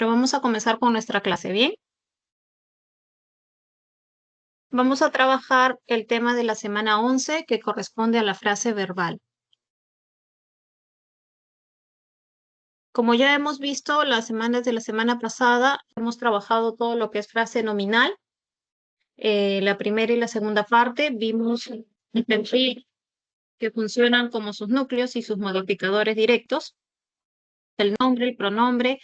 Pero vamos a comenzar con nuestra clase, ¿bien? Vamos a trabajar el tema de la semana 11 que corresponde a la frase verbal. Como ya hemos visto las semanas de la semana pasada, hemos trabajado todo lo que es frase nominal. La primera y la segunda parte vimos el perfil que funcionan como sus núcleos y sus modificadores directos, el nombre, el pronombre,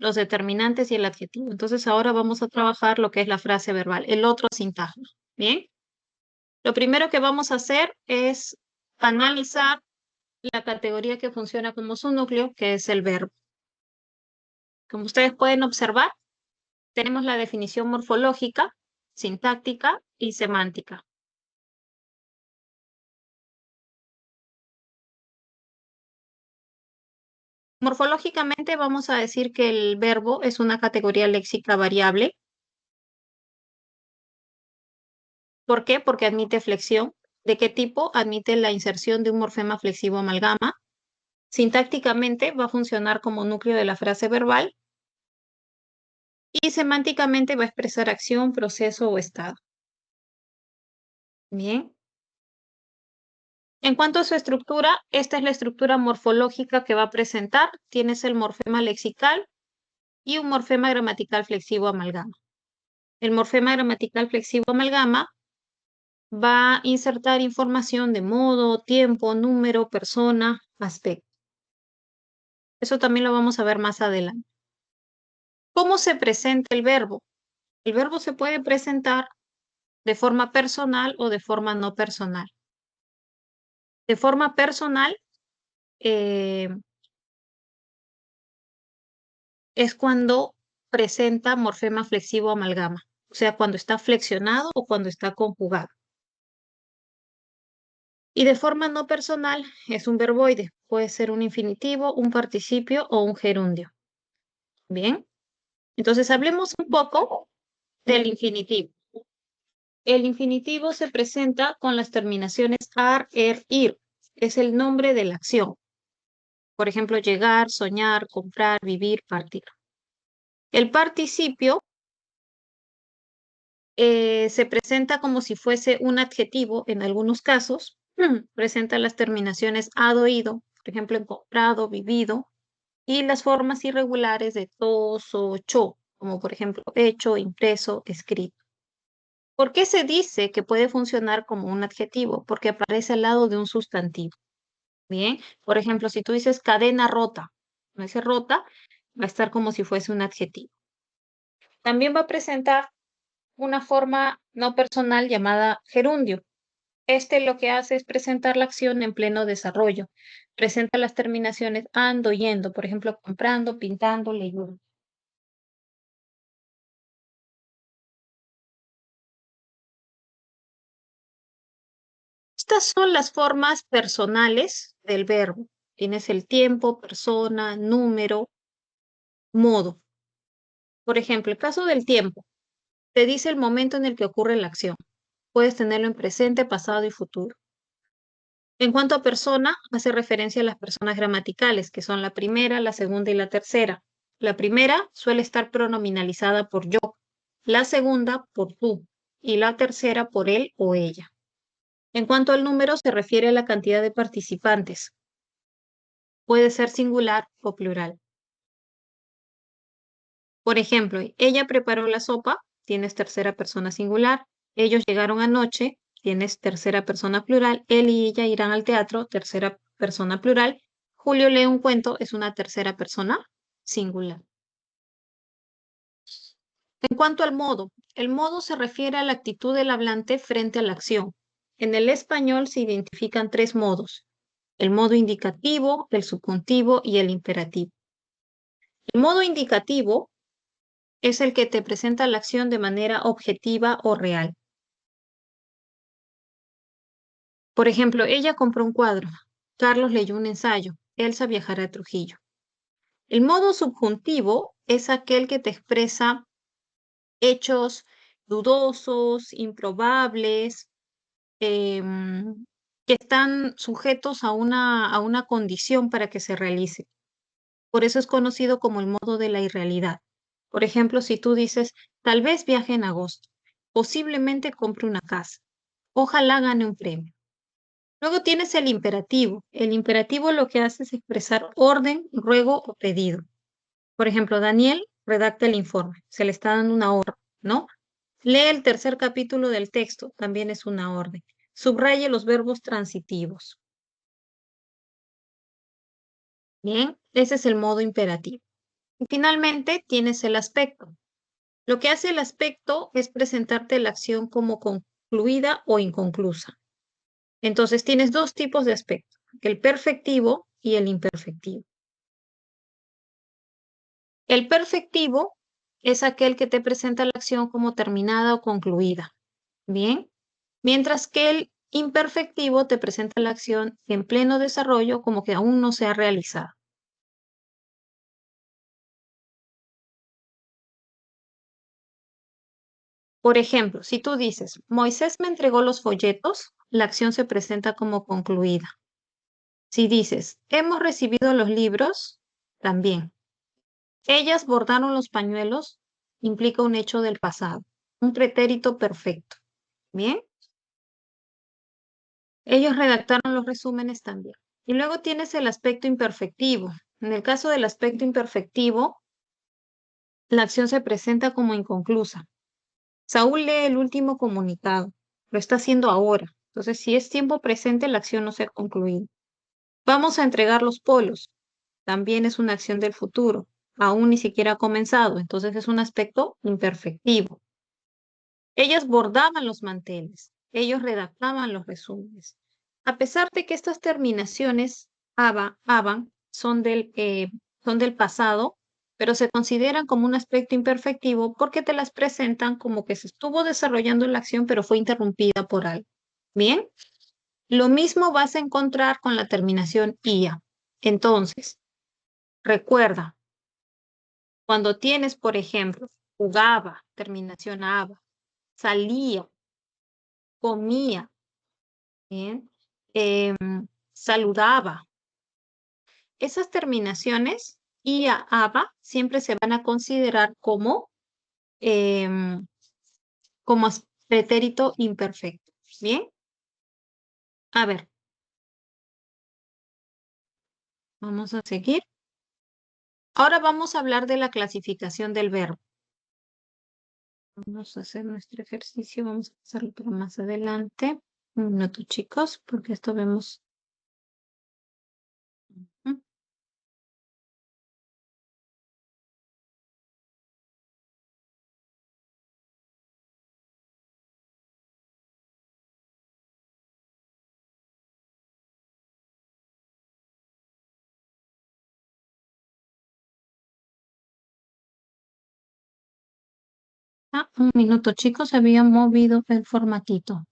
los determinantes y el adjetivo. Entonces ahora vamos a trabajar lo que es la frase verbal, el otro sintagma, ¿bien? Lo primero que vamos a hacer es analizar la categoría que funciona como su núcleo, que es el verbo. Como ustedes pueden observar, tenemos la definición morfológica, sintáctica y semántica. Morfológicamente vamos a decir que el verbo es una categoría léxica variable. ¿Por qué? Porque admite flexión. ¿De qué tipo? Admite la inserción de un morfema flexivo amalgama. Sintácticamente va a funcionar como núcleo de la frase verbal y semánticamente va a expresar acción, proceso o estado. Bien. En cuanto a su estructura, esta es la estructura morfológica que va a presentar. Tienes el morfema lexical y un morfema gramatical flexivo amalgama. El morfema gramatical flexivo amalgama va a insertar información de modo, tiempo, número, persona, aspecto. Eso también lo vamos a ver más adelante. ¿Cómo se presenta el verbo? El verbo se puede presentar de forma personal o de forma no personal. De forma personal, es cuando presenta morfema flexivo amalgama, o sea, cuando está flexionado o cuando está conjugado. Y de forma no personal es un verboide, puede ser un infinitivo, un participio o un gerundio. Bien, entonces hablemos un poco del infinitivo. El infinitivo se presenta con las terminaciones ar, ir. Es el nombre de la acción. Por ejemplo, llegar, soñar, comprar, vivir, partir. El participio se presenta como si fuese un adjetivo en algunos casos. Presenta las terminaciones ado, ido, por ejemplo, en comprado, vivido, y las formas irregulares de to, so, cho, como por ejemplo hecho, impreso, escrito. ¿Por qué se dice que puede funcionar como un adjetivo? Porque aparece al lado de un sustantivo. Bien, por ejemplo, si tú dices cadena rota, no dice rota, va a estar como si fuese un adjetivo. También va a presentar una forma no personal llamada gerundio. Este lo que hace es presentar la acción en pleno desarrollo. Presenta las terminaciones ando, yendo, por ejemplo, comprando, pintando, leyendo. Estas son las formas personales del verbo. Tienes el tiempo, persona, número, modo. Por ejemplo, el caso del tiempo. Te dice el momento en el que ocurre la acción. Puedes tenerlo en presente, pasado y futuro. En cuanto a persona, hace referencia a las personas gramaticales, que son la primera, la segunda y la tercera. La primera suele estar pronominalizada por yo, la segunda por tú y la tercera por él o ella. En cuanto al número, se refiere a la cantidad de participantes. Puede ser singular o plural. Por ejemplo, ella preparó la sopa, tienes tercera persona singular. Ellos llegaron anoche, tienes tercera persona plural. Él y ella irán al teatro, tercera persona plural. Julio lee un cuento, es una tercera persona singular. En cuanto al modo, el modo se refiere a la actitud del hablante frente a la acción. En el español se identifican tres modos: el modo indicativo, el subjuntivo y el imperativo. El modo indicativo es el que te presenta la acción de manera objetiva o real. Por ejemplo, ella compró un cuadro, Carlos leyó un ensayo, Elsa viajará a Trujillo. El modo subjuntivo es aquel que te expresa hechos dudosos, improbables, que están sujetos a una condición para que se realice. Por eso es conocido como el modo de la irrealidad. Por ejemplo, si tú dices, tal vez viaje en agosto, posiblemente compre una casa, ojalá gane un premio. Luego tienes el imperativo. El imperativo lo que hace es expresar orden, ruego o pedido. Por ejemplo, Daniel redacta el informe, se le está dando una orden, ¿no? Lee el tercer capítulo del texto, también es una orden. Subraye los verbos transitivos. Bien, ese es el modo imperativo. Y finalmente tienes el aspecto. Lo que hace el aspecto es presentarte la acción como concluida o inconclusa. Entonces tienes dos tipos de aspecto, el perfectivo y el imperfectivo. El perfectivo es aquel que te presenta la acción como terminada o concluida. Bien, mientras que el imperfectivo te presenta la acción en pleno desarrollo como que aún no se ha realizado. Por ejemplo, si tú dices, Moisés me entregó los folletos, la acción se presenta como concluida. Si dices, hemos recibido los libros, también. Ellas bordaron los pañuelos, implica un hecho del pasado, un pretérito perfecto. Bien, ellos redactaron los resúmenes también. Y luego tienes el aspecto imperfectivo. En el caso del aspecto imperfectivo, la acción se presenta como inconclusa. Saúl lee el último comunicado. Lo está haciendo ahora. Entonces, si es tiempo presente, la acción no se ha concluido. Vamos a entregar los polos. También es una acción del futuro. Aún ni siquiera ha comenzado. Entonces, es un aspecto imperfectivo. Ellas bordaban los manteles. Ellos redactaban los resúmenes. A pesar de que estas terminaciones aban son del pasado, pero se consideran como un aspecto imperfectivo porque te las presentan como que se estuvo desarrollando la acción, pero fue interrumpida por algo. Bien, lo mismo vas a encontrar con la terminación ia. Entonces, recuerda, cuando tienes, por ejemplo, jugaba, terminación aba, salía, comía, bien, em, saludaba. Esas terminaciones ia, aba, siempre se van a considerar em, como pretérito imperfecto. Bien, a ver, vamos a seguir. Ahora vamos a hablar de la clasificación del verbo. Vamos a hacer nuestro ejercicio, vamos a pasarlo para más adelante. Un minuto, chicos, porque esto vemos. Ujú. Un minuto, chicos, se había movido el formatito.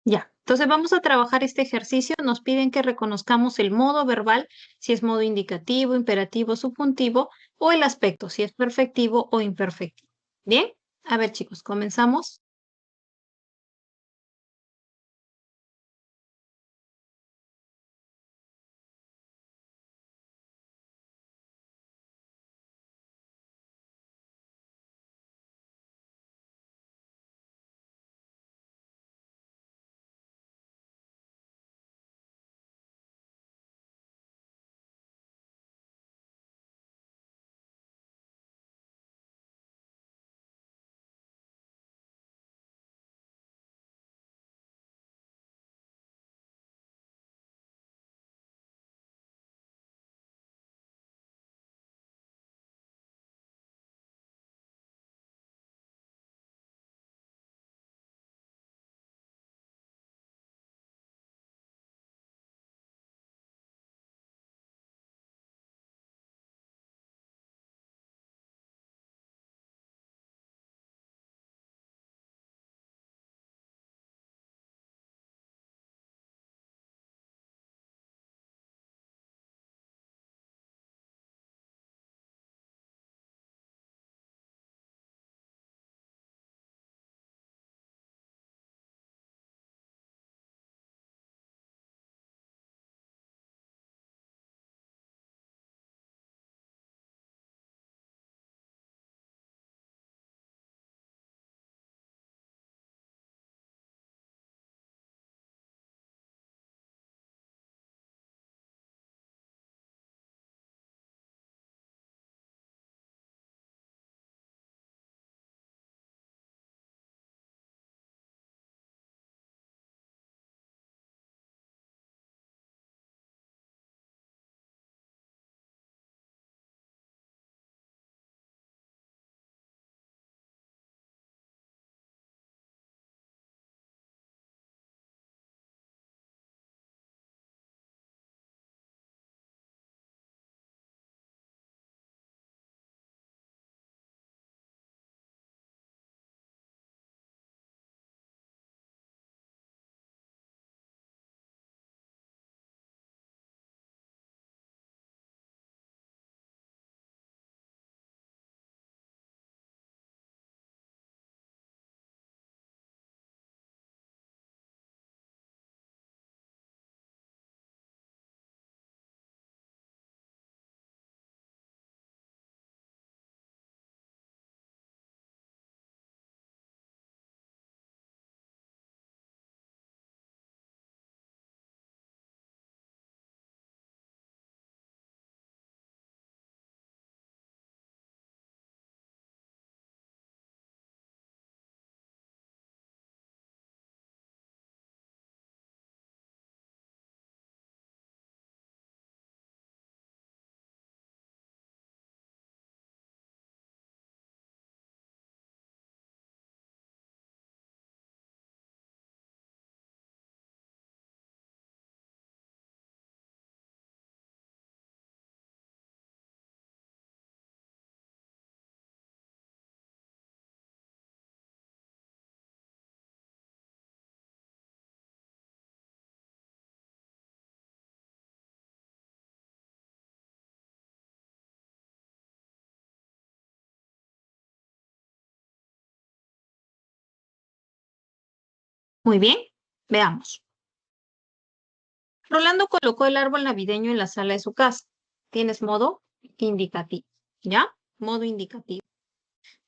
Ya, entonces vamos a trabajar este ejercicio. Nos piden que reconozcamos el modo verbal, si es modo indicativo, imperativo, subjuntivo, o el aspecto, si es perfectivo o imperfectivo. Bien, a ver, chicos, comenzamos. Muy bien, veamos. Rolando colocó el árbol navideño en la sala de su casa. Tienes modo indicativo, ¿ya? Modo indicativo.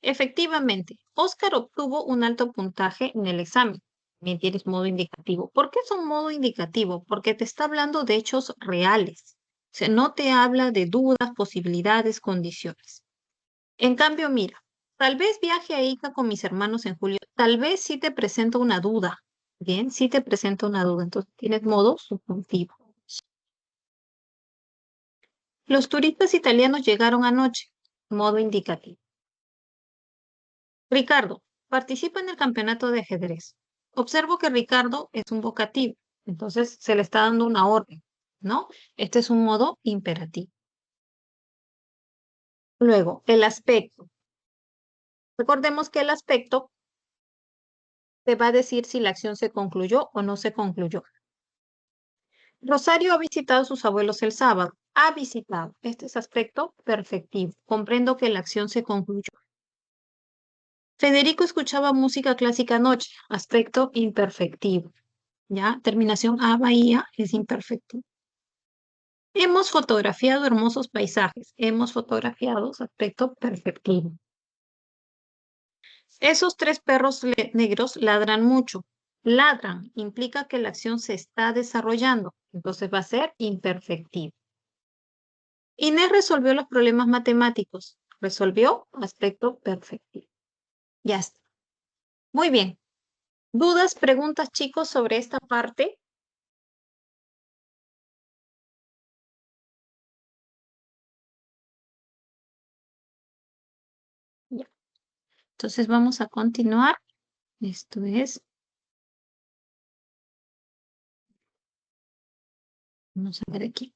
Efectivamente, Oscar obtuvo un alto puntaje en el examen. También tienes modo indicativo. ¿Por qué es un modo indicativo? Porque te está hablando de hechos reales. O sea, no te habla de dudas, posibilidades, condiciones. En cambio, mira, tal vez viaje a Ica con mis hermanos en julio. Tal vez sí te presento una duda. Bien, sí te presento una duda. Entonces tienes modo subjuntivo. Los turistas italianos llegaron anoche. Modo indicativo. Ricardo, participa en el campeonato de ajedrez. Observo que Ricardo es un vocativo, entonces se le está dando una orden, ¿no? Este es un modo imperativo. Luego, el aspecto. Recordemos que el aspecto te va a decir si la acción se concluyó o no se concluyó. Rosario ha visitado a sus abuelos el sábado. Ha visitado. Este es aspecto perfectivo. Comprendo que la acción se concluyó. Federico escuchaba música clásica anoche. Aspecto imperfectivo. ¿Ya? Terminación a Bahía es imperfecto. Hemos fotografiado hermosos paisajes. Hemos fotografiado aspecto perfectivo. Esos tres perros negros ladran mucho. Ladran implica que la acción se está desarrollando. Entonces va a ser imperfectivo. Inés resolvió los problemas matemáticos. Resolvió aspecto perfectivo. Ya está. Muy bien. ¿Dudas, preguntas, chicos, sobre esta parte? Ya. Entonces vamos a continuar. Esto es, vamos a ver aquí.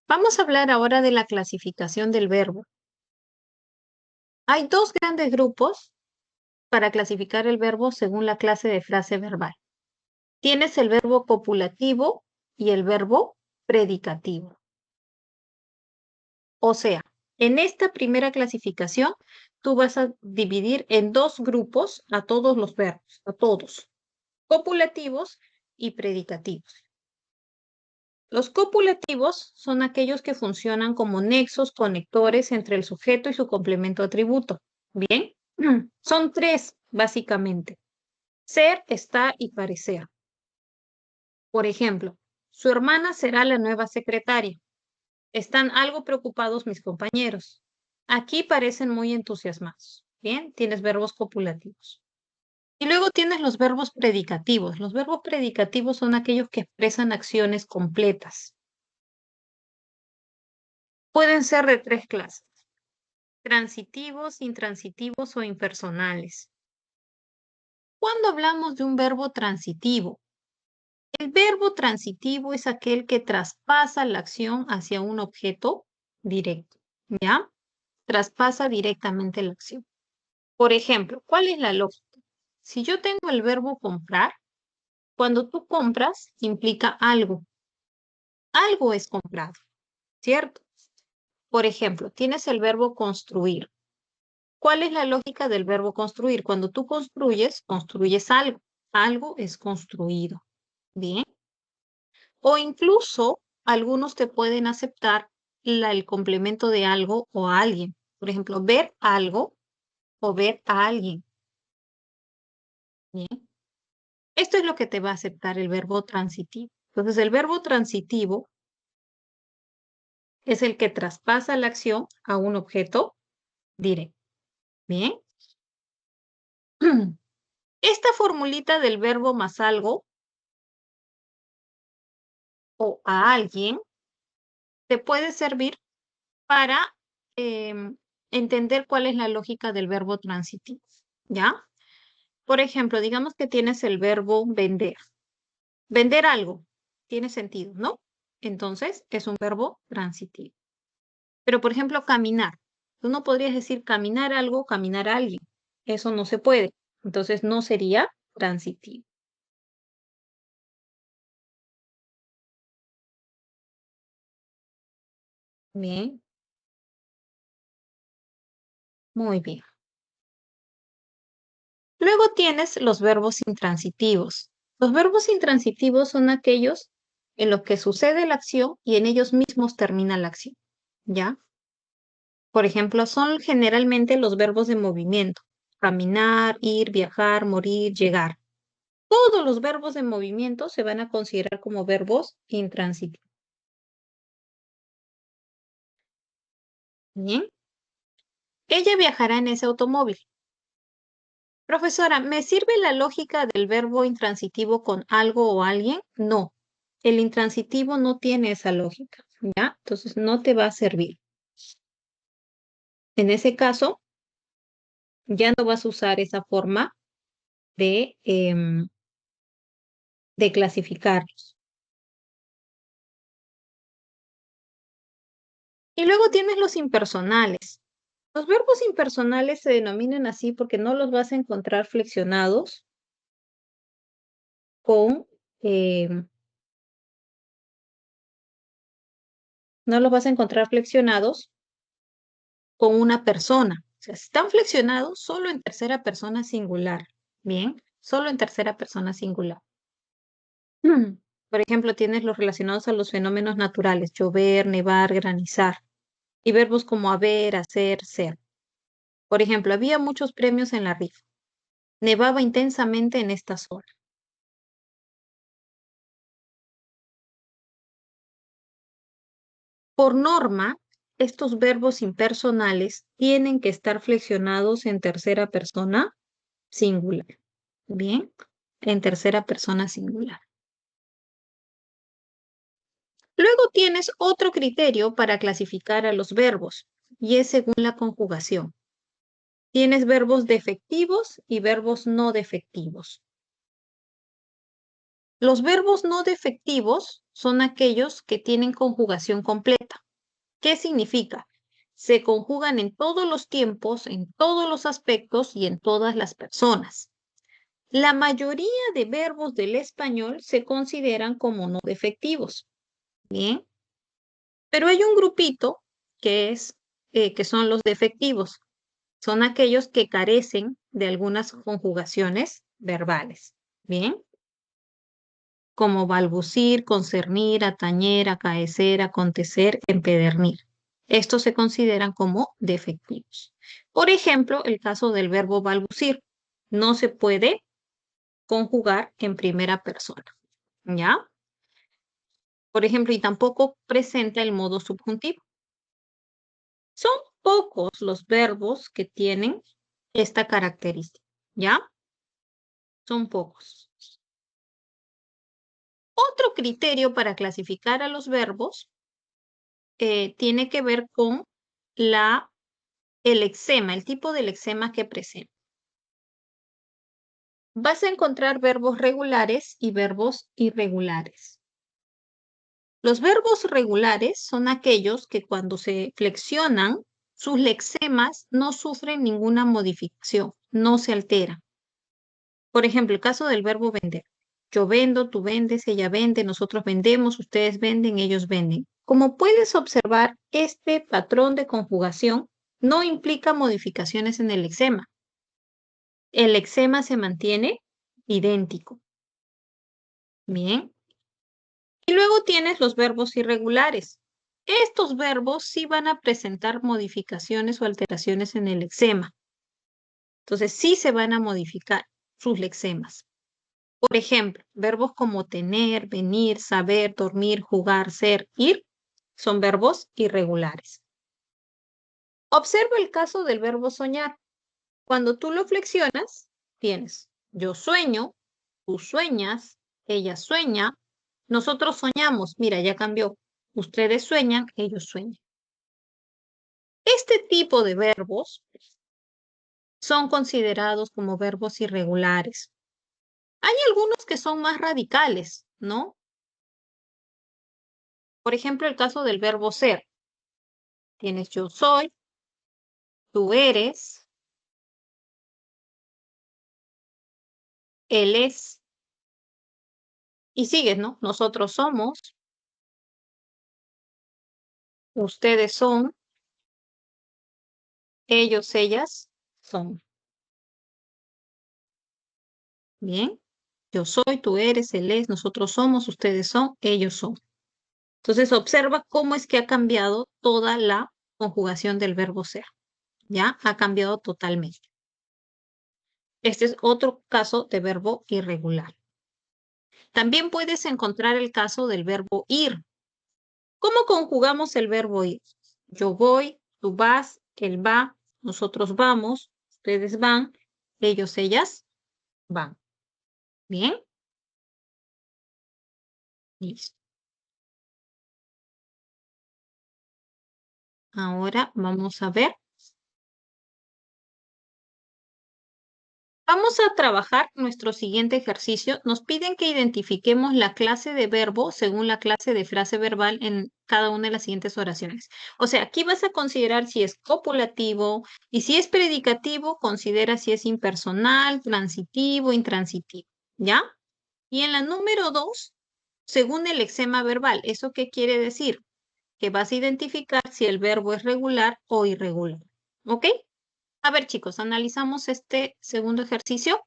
Vamos a hablar ahora de la clasificación del verbo. Hay dos grandes grupos para clasificar el verbo según la clase de frase verbal. Tienes el verbo copulativo y el verbo predicativo. O sea, en esta primera clasificación, tú vas a dividir en dos grupos a todos los verbos, a todos, copulativos y predicativos. Los copulativos son aquellos que funcionan como nexos conectores entre el sujeto y su complemento atributo. Bien, son tres, básicamente. Ser, estar y parecer. Por ejemplo, su hermana será la nueva secretaria. Están algo preocupados mis compañeros. Aquí parecen muy entusiasmados. Bien, tienes verbos copulativos. Y luego tienes los verbos predicativos. Los verbos predicativos son aquellos que expresan acciones completas. Pueden ser de tres clases: transitivos, intransitivos o impersonales. ¿Cuándo hablamos de un verbo transitivo? El verbo transitivo es aquel que traspasa la acción hacia un objeto directo, ¿ya? Traspasa directamente la acción. Por ejemplo, ¿cuál es la lógica? Si yo tengo el verbo comprar, cuando tú compras implica algo. Algo es comprado, ¿cierto? Por ejemplo, tienes el verbo construir. ¿Cuál es la lógica del verbo construir? Cuando tú construyes, construyes algo. Algo es construido. Bien. O incluso algunos te pueden aceptar el complemento de algo o a alguien. Por ejemplo, ver algo o ver a alguien. Bien. Esto es lo que te va a aceptar el verbo transitivo. Entonces, el verbo transitivo es el que traspasa la acción a un objeto directo. Bien. Esta formulita del verbo más algo o a alguien te puede servir para entender cuál es la lógica del verbo transitivo, ¿ya? Por ejemplo, digamos que tienes el verbo vender. Vender algo tiene sentido, ¿no? Entonces, es un verbo transitivo. Pero, por ejemplo, caminar. Tú no podrías decir caminar algo, caminar a alguien. Eso no se puede. Entonces, no sería transitivo. Bien, muy bien. Luego tienes los verbos intransitivos. Los verbos intransitivos son aquellos en los que sucede la acción y en ellos mismos termina la acción, ¿ya? Por ejemplo, son generalmente los verbos de movimiento: caminar, ir, viajar, morir, llegar. Todos los verbos de movimiento se van a considerar como verbos intransitivos. Bien. Ella viajará en ese automóvil. Profesora, ¿me sirve la lógica del verbo intransitivo con algo o alguien? No. El intransitivo no tiene esa lógica, ¿ya? Entonces no te va a servir. En ese caso, ya no vas a usar esa forma de clasificarlos. Y luego tienes los impersonales. Los verbos impersonales se denominan así porque no los vas a encontrar flexionados con, no los vas a encontrar flexionados con una persona. O sea, están flexionados solo en tercera persona singular. Bien, solo en tercera persona singular. Por ejemplo, tienes los relacionados a los fenómenos naturales: llover, nevar, granizar. Y verbos como haber, hacer, ser. Por ejemplo, había muchos premios en la rifa. Nevaba intensamente en esta zona. Por norma, estos verbos impersonales tienen que estar flexionados en tercera persona singular. Bien, en tercera persona singular. Luego tienes otro criterio para clasificar a los verbos, y es según la conjugación. Tienes verbos defectivos y verbos no defectivos. Los verbos no defectivos son aquellos que tienen conjugación completa. ¿Qué significa? Se conjugan en todos los tiempos, en todos los aspectos y en todas las personas. La mayoría de verbos del español se consideran como no defectivos. Bien. Pero hay un grupito que son los defectivos. Son aquellos que carecen de algunas conjugaciones verbales. Bien. Como balbucir, concernir, atañer, acaecer, acontecer, empedernir. Estos se consideran como defectivos. Por ejemplo, el caso del verbo balbucir. No se puede conjugar en primera persona. ¿Ya? Por ejemplo, y tampoco presenta el modo subjuntivo. Son pocos los verbos que tienen esta característica, ¿ya? Son pocos. Otro criterio para clasificar a los verbos tiene que ver con el lexema, el tipo de lexema que presenta. Vas a encontrar verbos regulares y verbos irregulares. Los verbos regulares son aquellos que cuando se flexionan, sus lexemas no sufren ninguna modificación, no se alteran. Por ejemplo, el caso del verbo vender. Yo vendo, tú vendes, ella vende, nosotros vendemos, ustedes venden, ellos venden. Como puedes observar, este patrón de conjugación no implica modificaciones en el lexema. El lexema se mantiene idéntico. Bien. Y luego tienes los verbos irregulares. Estos verbos sí van a presentar modificaciones o alteraciones en el lexema. Entonces sí se van a modificar sus lexemas. Por ejemplo, verbos como tener, venir, saber, dormir, jugar, ser, ir, son verbos irregulares. Observa el caso del verbo soñar. Cuando tú lo flexionas, tienes yo sueño, tú sueñas, ella sueña, nosotros soñamos. Mira, ya cambió. Ustedes sueñan, ellos sueñan. Este tipo de verbos son considerados como verbos irregulares. Hay algunos que son más radicales, ¿no? Por ejemplo, el caso del verbo ser. Tienes yo soy, tú eres, él es, y sigues, ¿no? Nosotros somos, ustedes son, ellos, ellas son. Bien. Yo soy, tú eres, él es, nosotros somos, ustedes son, ellos son. Entonces observa cómo es que ha cambiado toda la conjugación del verbo ser. ¿Ya? Ha cambiado totalmente. Este es otro caso de verbo irregular. También puedes encontrar el caso del verbo ir. ¿Cómo conjugamos el verbo ir? Yo voy, tú vas, él va, nosotros vamos, ustedes van, ellos, ellas van. ¿Bien? Listo. Ahora vamos a ver. Vamos a trabajar nuestro siguiente ejercicio. Nos piden que identifiquemos la clase de verbo según la clase de frase verbal en cada una de las siguientes oraciones. O sea, aquí vas a considerar si es copulativo y si es predicativo, considera si es impersonal, transitivo, intransitivo. ¿Ya? Y en la número 2, según el lexema verbal. ¿Eso qué quiere decir? Que vas a identificar si el verbo es regular o irregular. ¿Ok? A ver, chicos, analizamos este segundo ejercicio.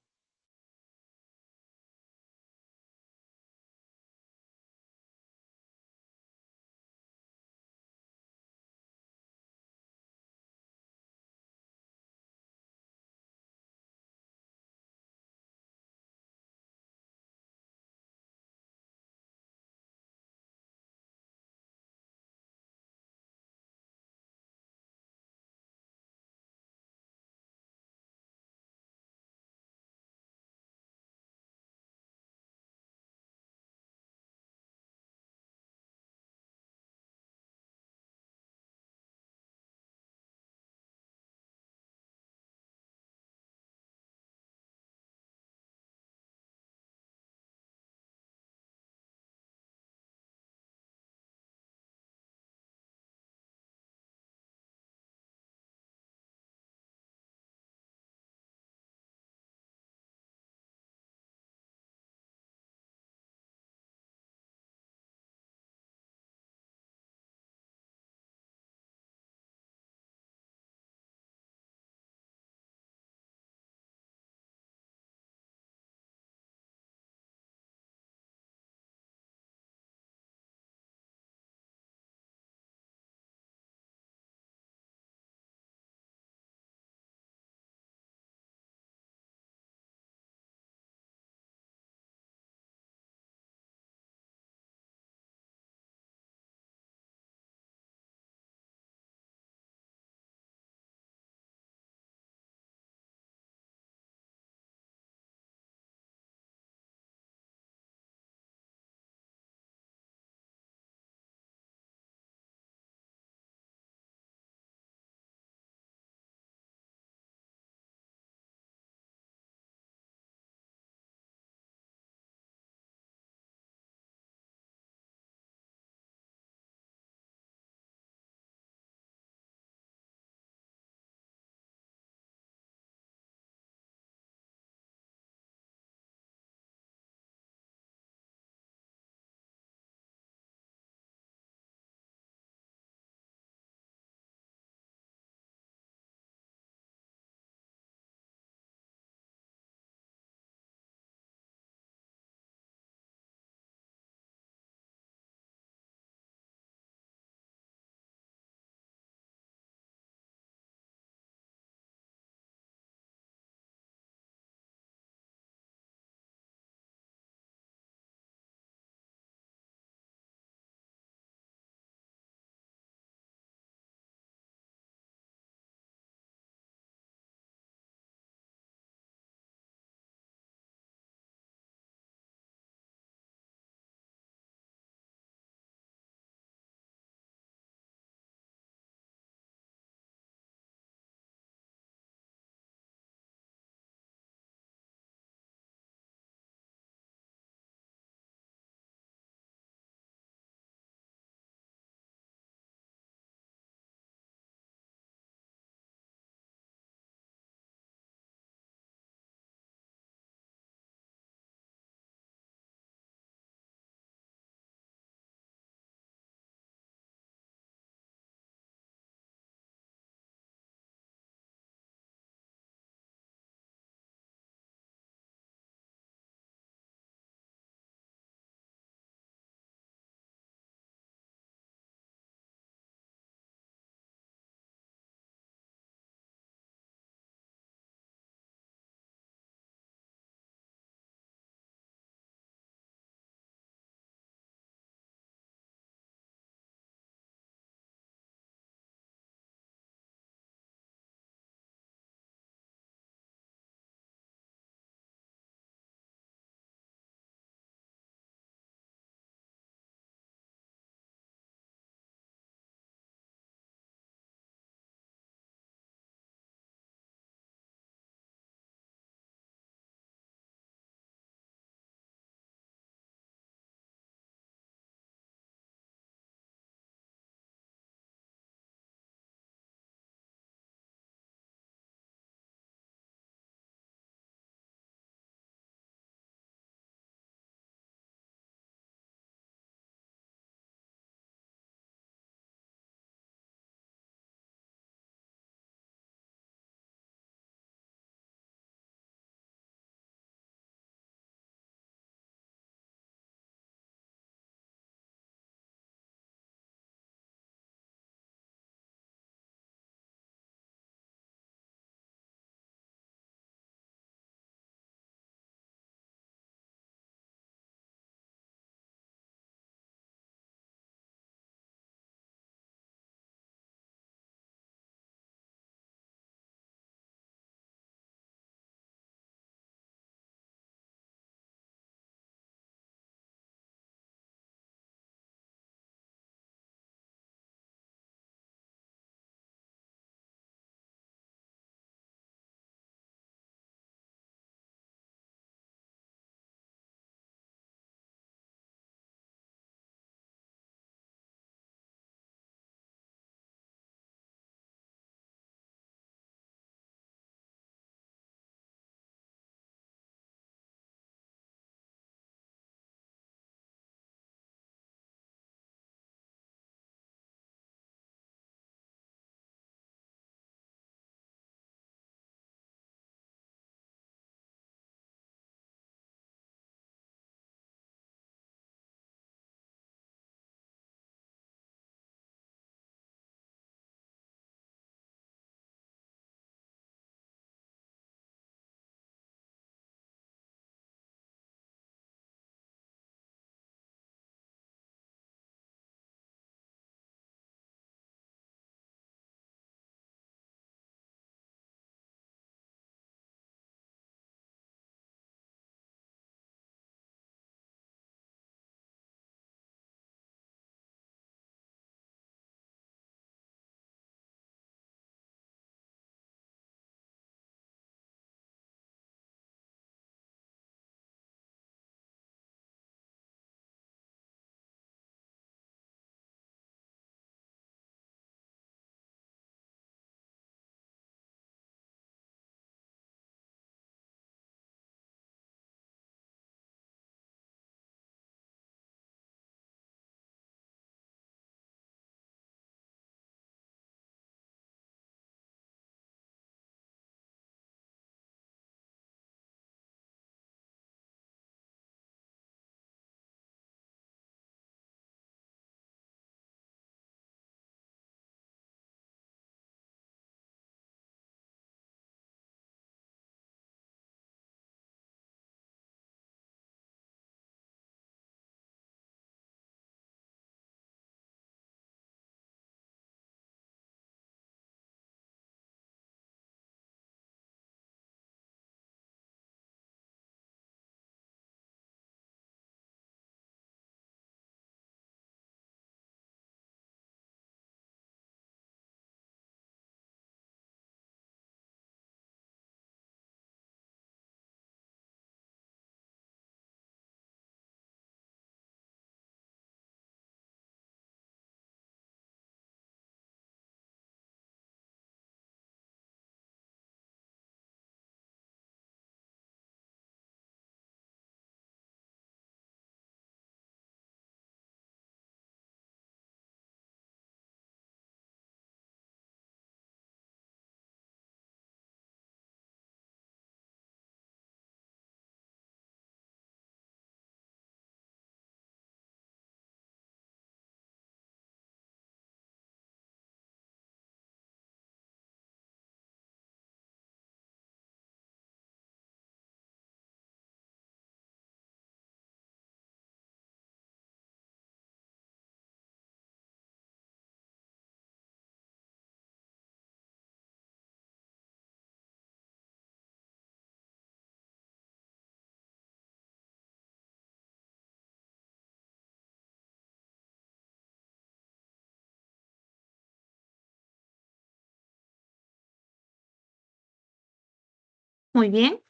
Muy bien.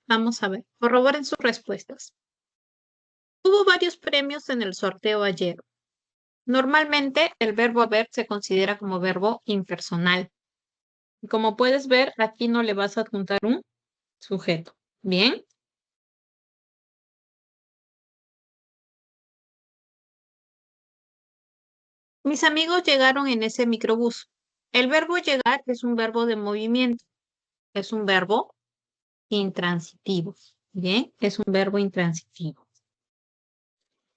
Vamos a ver. Corroboren sus respuestas. Hubo varios premios en el sorteo ayer. Normalmente el verbo haber se considera como verbo impersonal. Y como puedes ver, aquí no le vas a adjuntar un sujeto. Bien. Mis amigos llegaron en ese microbús. El verbo llegar es un verbo de movimiento. Es un verbo intransitivo. Bien, es un verbo intransitivo.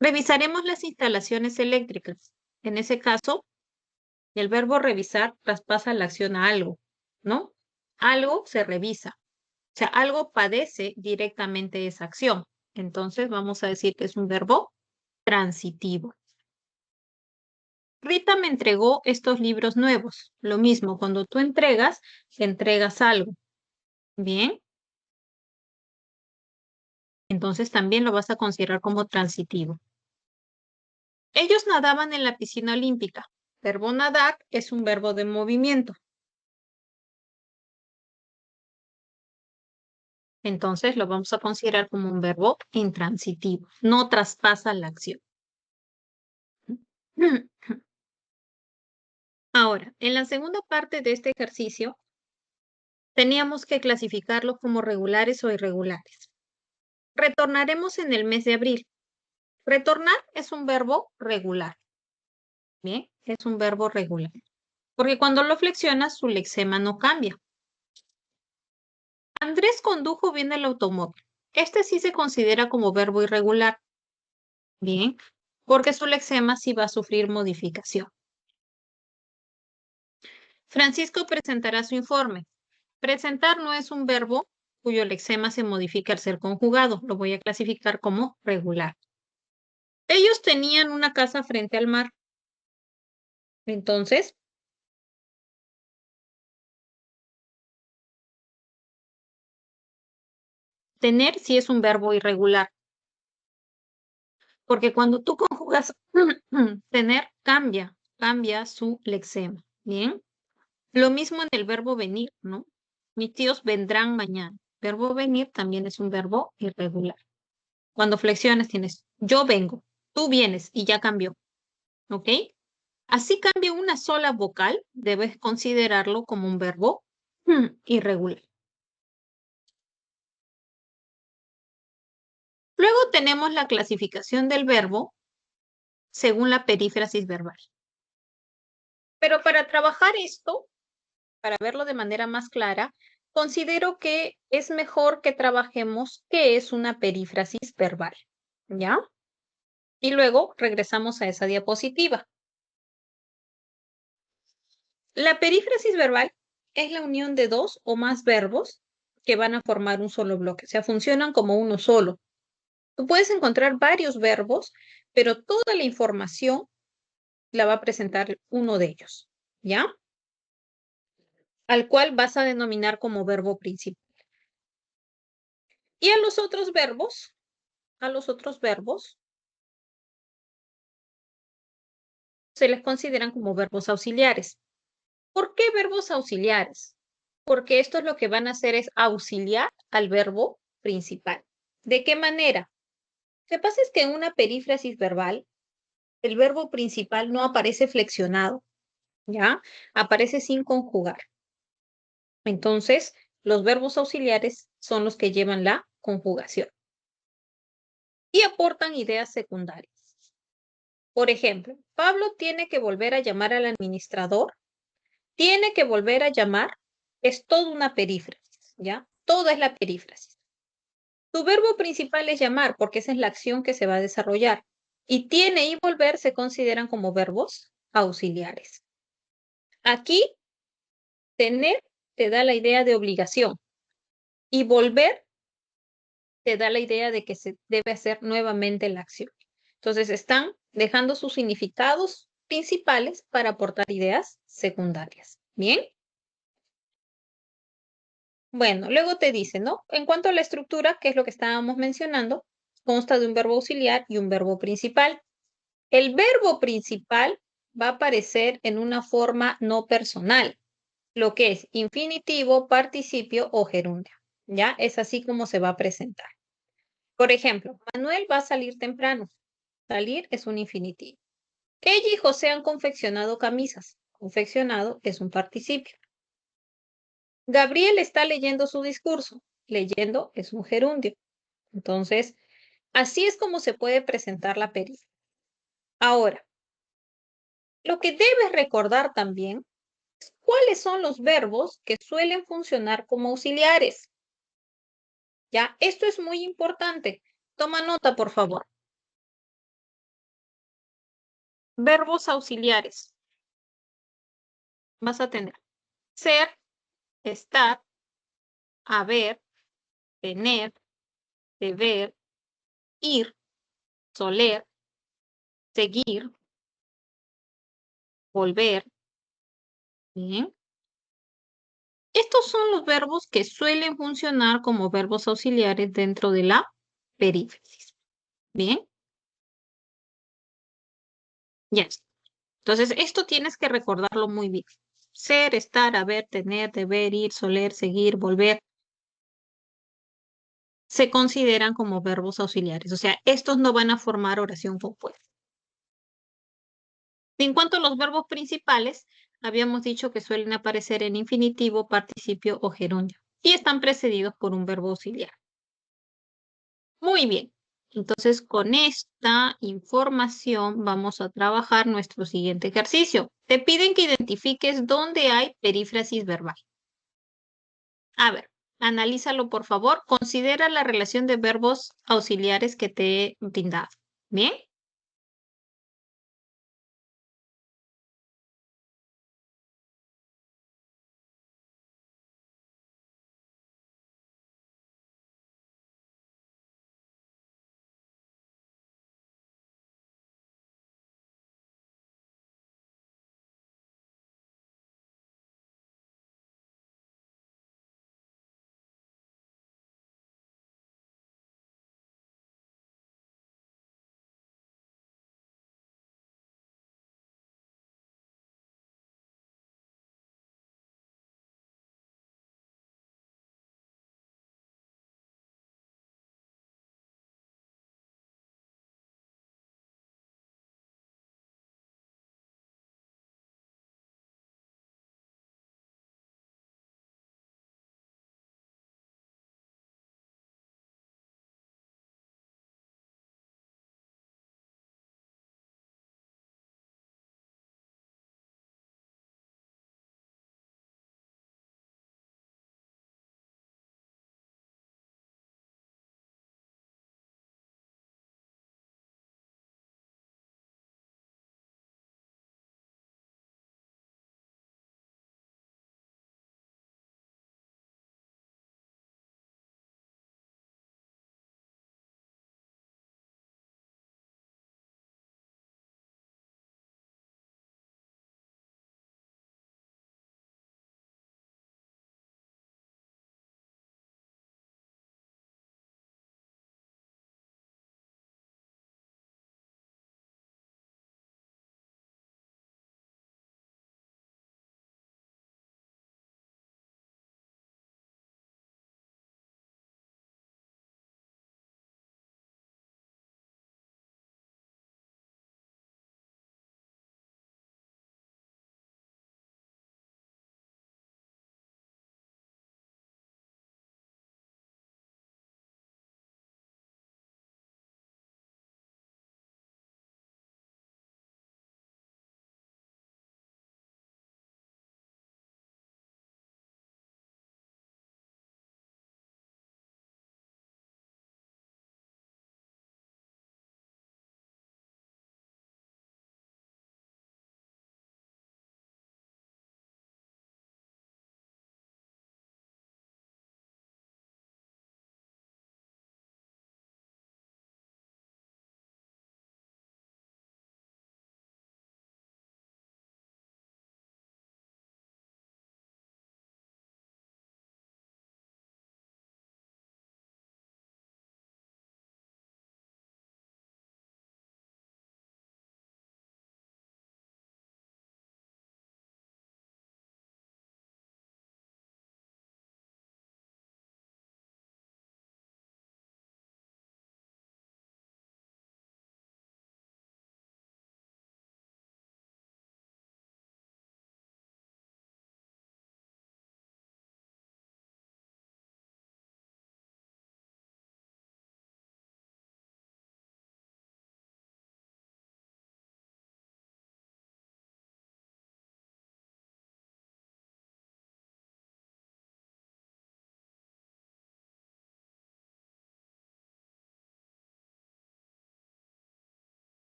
Revisaremos las instalaciones eléctricas. En ese caso, el verbo revisar traspasa la acción a algo, ¿no? Algo se revisa. O sea, algo padece directamente esa acción. Entonces, vamos a decir que es un verbo transitivo. Rita me entregó estos libros nuevos. Lo mismo, cuando tú entregas algo. Bien, entonces también lo vas a considerar como transitivo. Ellos nadaban en la piscina olímpica. Verbo nadar es un verbo de movimiento. Entonces lo vamos a considerar como un verbo intransitivo. No traspasa la acción. Ahora, en la segunda parte de este ejercicio, teníamos que clasificarlos como regulares o irregulares. Retornaremos en el mes de abril. Retornar es un verbo regular. Bien, es un verbo regular. Porque cuando lo flexionas, su lexema no cambia. Andrés condujo bien el automóvil. Este sí se considera como verbo irregular. Bien, porque su lexema sí va a sufrir modificación. Francisco presentará su informe. Presentar no es un verbo cuyo lexema se modifica al ser conjugado. Lo voy a clasificar como regular. Ellos tenían una casa frente al mar. Entonces, tener sí es un verbo irregular. Porque cuando tú conjugas tener, cambia su lexema. Bien. Lo mismo en el verbo venir, ¿no? Mis tíos vendrán mañana. Verbo venir también es un verbo irregular. Cuando flexiones tienes yo vengo, tú vienes y ya cambió. ¿Ok? Así cambia una sola vocal, debes considerarlo como un verbo irregular. Luego tenemos la clasificación del verbo según la perífrasis verbal. Pero para trabajar esto, para verlo de manera más clara, considero que es mejor que trabajemos qué es una perífrasis verbal. ¿Ya? Y luego regresamos a esa diapositiva. La perífrasis verbal es la unión de dos o más verbos que van a formar un solo bloque, o sea, funcionan como uno solo. Tú puedes encontrar varios verbos, pero toda la información la va a presentar uno de ellos, ¿ya? Al cual vas a denominar como verbo principal. Y a los otros verbos, se les consideran como verbos auxiliares. ¿Por qué verbos auxiliares? Porque esto es lo que van a hacer es auxiliar al verbo principal. ¿De qué manera? Lo que pasa es que en una perífrasis verbal, el verbo principal no aparece flexionado, ¿ya? Aparece sin conjugar. Entonces, los verbos auxiliares son los que llevan la conjugación y aportan ideas secundarias. Por ejemplo, Pablo tiene que volver a llamar al administrador. Tiene que volver a llamar es toda una perífrasis, ¿ya? Toda es la perífrasis. Tu verbo principal es llamar, porque esa es la acción que se va a desarrollar. Y tiene y volver se consideran como verbos auxiliares. Aquí, tener te da la idea de obligación y volver te da la idea de que se debe hacer nuevamente la acción. Entonces, están dejando sus significados principales para aportar ideas secundarias. ¿Bien? Bueno, luego te dice, ¿no? En cuanto a la estructura, que es lo que estábamos mencionando, consta de un verbo auxiliar y un verbo principal. El verbo principal va a aparecer en una forma no personal, lo que es infinitivo, participio o gerundio. ¿Ya? Es así como se va a presentar. Por ejemplo, Manuel va a salir temprano. Salir es un infinitivo. Ella y José han confeccionado camisas. Confeccionado es un participio. Gabriel está leyendo su discurso. Leyendo es un gerundio. Entonces, así es como se puede presentar la perífrasis. Ahora, lo que debes recordar también es cuáles son los verbos que suelen funcionar como auxiliares. ¿Ya? Esto es muy importante. Toma nota, por favor. Verbos auxiliares. Vas a tener ser, estar, haber, tener, deber, ir, soler, seguir, volver. Bien. Estos son los verbos que suelen funcionar como verbos auxiliares dentro de la perífrasis. Bien, ya está. Entonces, esto tienes que recordarlo muy bien. Ser, estar, haber, tener, deber, ir, soler, seguir, volver, se consideran como verbos auxiliares. O sea, estos no van a formar oración compuesta. En cuanto a los verbos principales, habíamos dicho que suelen aparecer en infinitivo, participio o gerundio y están precedidos por un verbo auxiliar. Muy bien. Entonces, con esta información vamos a trabajar nuestro siguiente ejercicio. Te piden que identifiques dónde hay perífrasis verbal. A ver, analízalo por favor. Considera la relación de verbos auxiliares que te he brindado. Bien.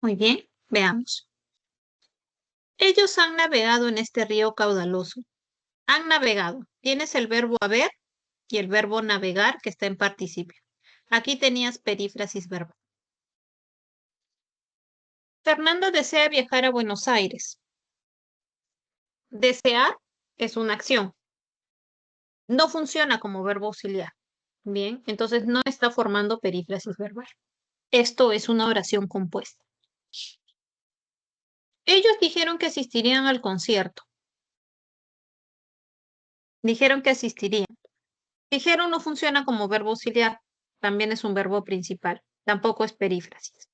Muy bien, veamos. Ellos han navegado en este río caudaloso. Han navegado. Tienes el verbo haber y el verbo navegar que está en participio. Aquí tenías perífrasis verbal. Fernanda desea viajar a Buenos Aires. Desear es una acción. No funciona como verbo auxiliar. Bien, entonces no está formando perífrasis verbal. Esto es una oración compuesta. Ellos dijeron que asistirían al concierto. Dijeron que asistirían. Dijeron no funciona como verbo auxiliar. También es un verbo principal. Tampoco es perífrasis.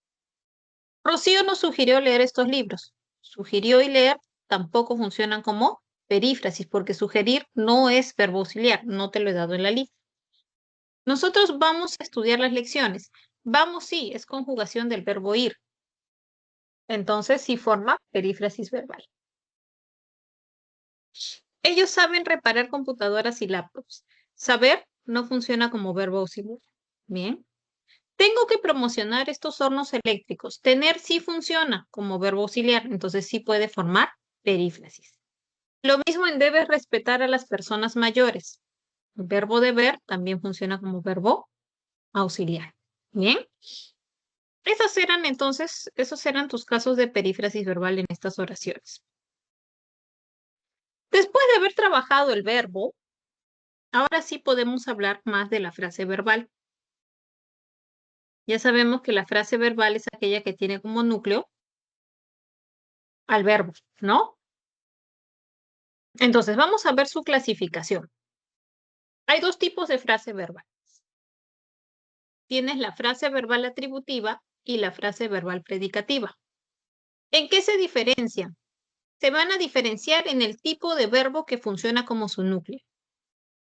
Rocío nos sugirió leer estos libros. Sugirió y leer tampoco funcionan como perífrasis porque sugerir no es verbo auxiliar. No te lo he dado en la lista. Nosotros vamos a estudiar las lecciones. Vamos, sí, es conjugación del verbo ir. Entonces sí forma perífrasis verbal. Ellos saben reparar computadoras y laptops. Saber no funciona como verbo auxiliar. Bien. Tengo que promocionar estos hornos eléctricos. Tener sí funciona como verbo auxiliar, entonces sí puede formar perífrasis. Lo mismo en debes respetar a las personas mayores. El verbo deber también funciona como verbo auxiliar. Bien. Esos eran tus casos de perífrasis verbal en estas oraciones. Después de haber trabajado el verbo, ahora sí podemos hablar más de la frase verbal. Ya sabemos que la frase verbal es aquella que tiene como núcleo al verbo, ¿no? Entonces, vamos a ver su clasificación. Hay dos tipos de frase verbal. Tienes la frase verbal atributiva y la frase verbal predicativa. ¿En qué se diferencian? Se van a diferenciar en el tipo de verbo que funciona como su núcleo.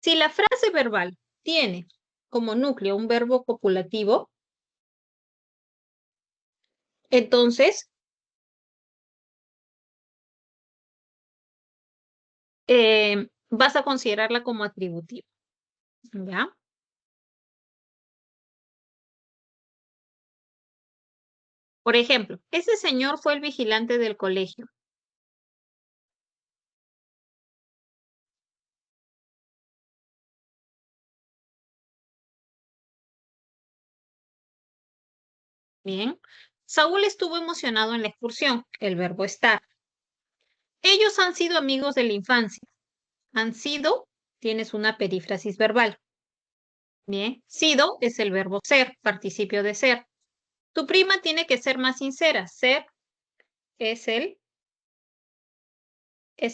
Si la frase verbal tiene como núcleo un verbo copulativo, entonces vas a considerarla como atributiva. ¿Ya? Por ejemplo, ese señor fue el vigilante del colegio. Bien. Saúl estuvo emocionado en la excursión. El verbo estar. Ellos han sido amigos de la infancia. Han sido, tienes una perífrasis verbal. Bien. Sido es el verbo ser, participio de ser. Tu prima tiene que ser más sincera. Ser es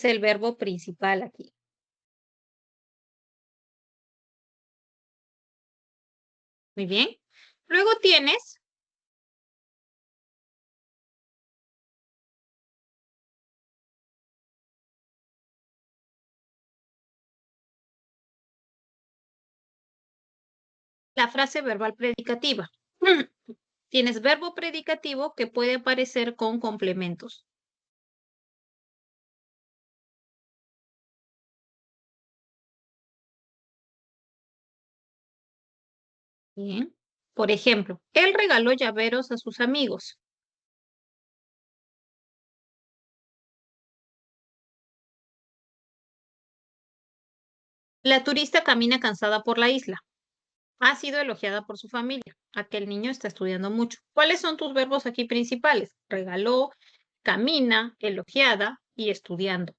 el verbo principal aquí. Muy bien. Luego tienes la frase verbal predicativa. Tienes verbo predicativo que puede aparecer con complementos. Bien. Por ejemplo, él regaló llaveros a sus amigos. La turista camina cansada por la isla. Ha sido elogiada por su familia. Aquel niño está estudiando mucho. ¿Cuáles son tus verbos aquí principales? Regaló, camina, elogiada y estudiando.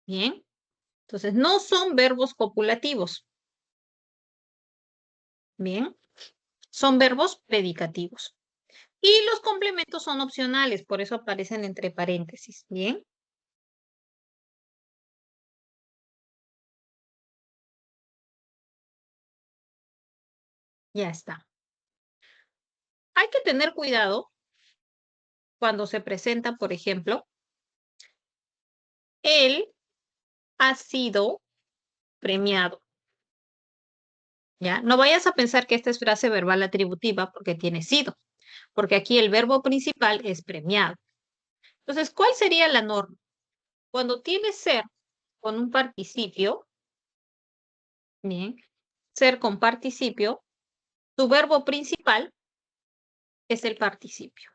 Bien. Entonces, no son verbos copulativos. Bien. Son verbos predicativos. Y los complementos son opcionales, por eso aparecen entre paréntesis. Bien. Ya está. Hay que tener cuidado cuando se presenta, por ejemplo, él ha sido premiado. ¿Ya? No vayas a pensar que esta es frase verbal atributiva porque tiene sido, porque aquí el verbo principal es premiado. Entonces, ¿cuál sería la norma? Cuando tienes ser con un participio, bien, ser con participio, tu verbo principal es el participio.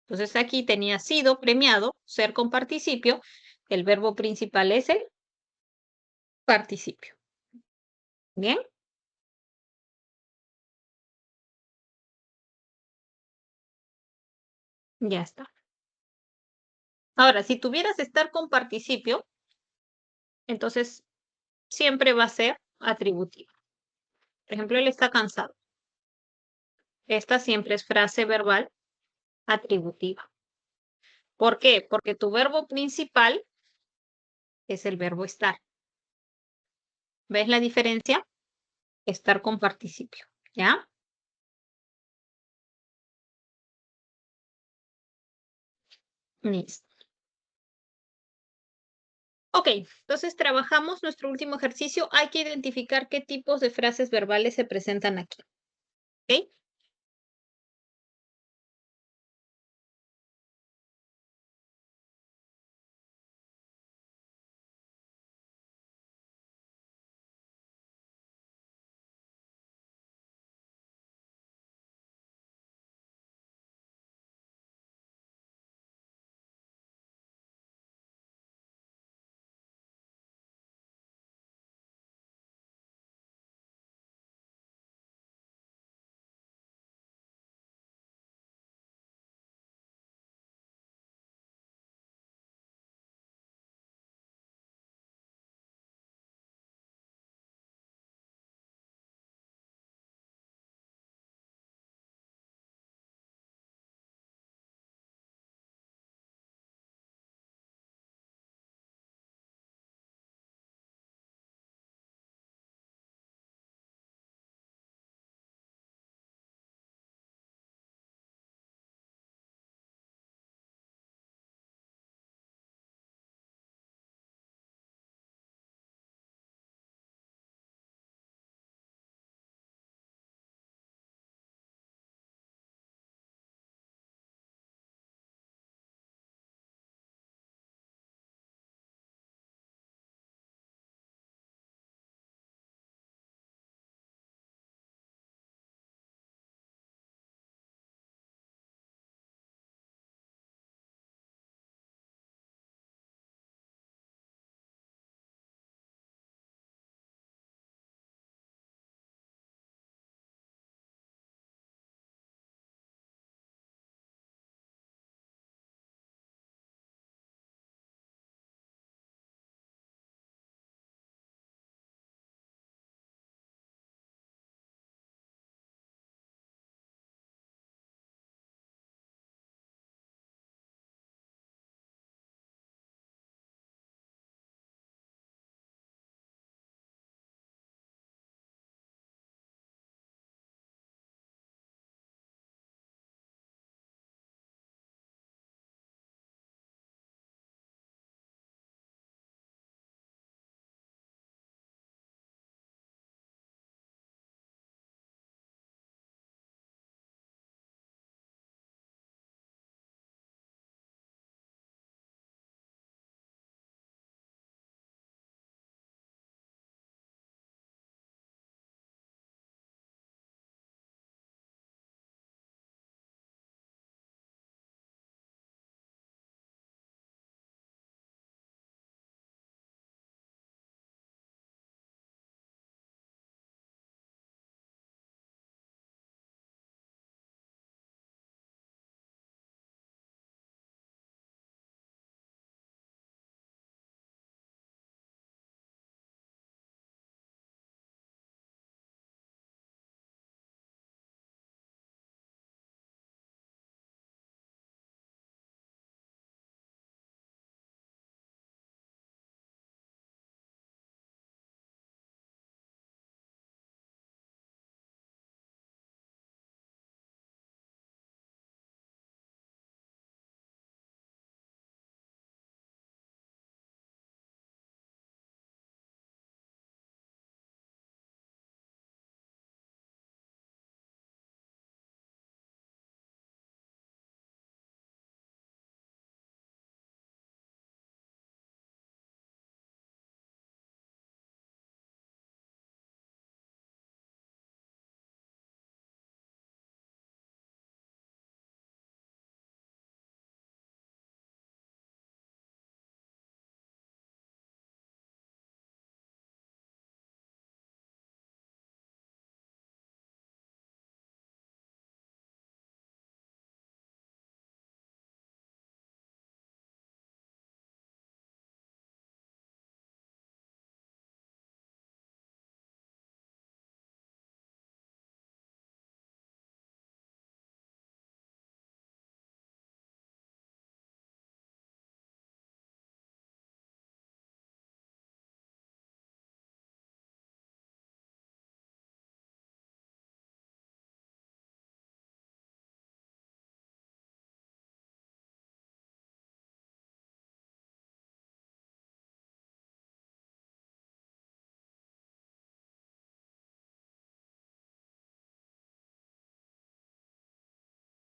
Entonces aquí tenía sido premiado, ser con participio. El verbo principal es el participio. Bien, ya está. Ahora, si tuvieras estar con participio, entonces siempre va a ser atributiva. Por ejemplo, él está cansado. Esta siempre es frase verbal atributiva. ¿Por qué? Porque tu verbo principal es el verbo estar. ¿Ves la diferencia? Estar con participio. ¿Ya? Listo. Ok, entonces trabajamos nuestro último ejercicio. Hay que identificar qué tipos de frases verbales se presentan aquí. ¿Ok?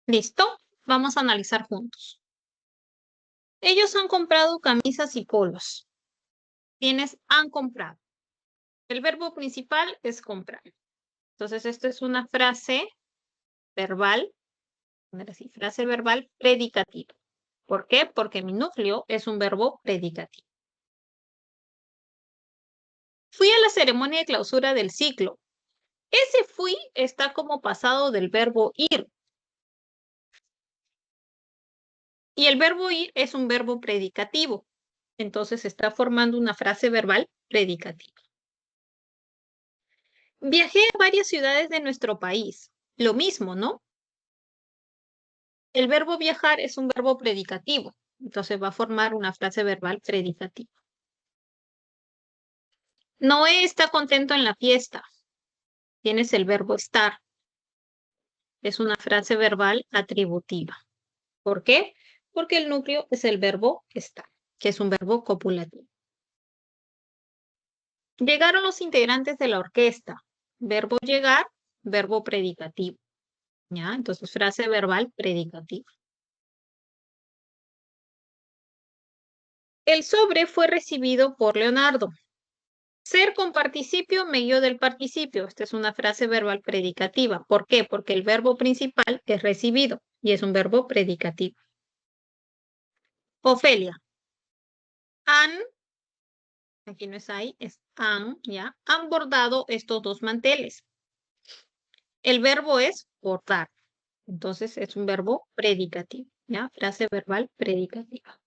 ¿Listo? Vamos a analizar juntos. Ellos han comprado camisas y polos. ¿Quiénes han comprado? El verbo principal es comprar. Entonces, esto es una frase verbal, poner así, frase verbal predicativa. ¿Por qué? Porque mi núcleo es un verbo predicativo. Fui a la ceremonia de clausura del ciclo. Ese fui está como pasado del verbo ir. Y el verbo ir es un verbo predicativo. Entonces está formando una frase verbal predicativa. Viajé a varias ciudades de nuestro país. Lo mismo, ¿no? El verbo viajar es un verbo predicativo. Entonces va a formar una frase verbal predicativa. Noé está contento en la fiesta. Tienes el verbo estar. Es una frase verbal atributiva. ¿Por qué? Porque el núcleo es el verbo estar, que es un verbo copulativo. Llegaron los integrantes de la orquesta. Verbo llegar, verbo predicativo. ¿Ya? Entonces, frase verbal predicativa. El sobre fue recibido por Leonardo. Ser con participio me guió del participio. Esta es una frase verbal predicativa. ¿Por qué? Porque el verbo principal es recibido y es un verbo predicativo. Ofelia. Han, aquí no es ahí, es han, ¿ya? Han bordado estos dos manteles. El verbo es bordar. Entonces es un verbo predicativo, ¿ya? Frase verbal predicativa.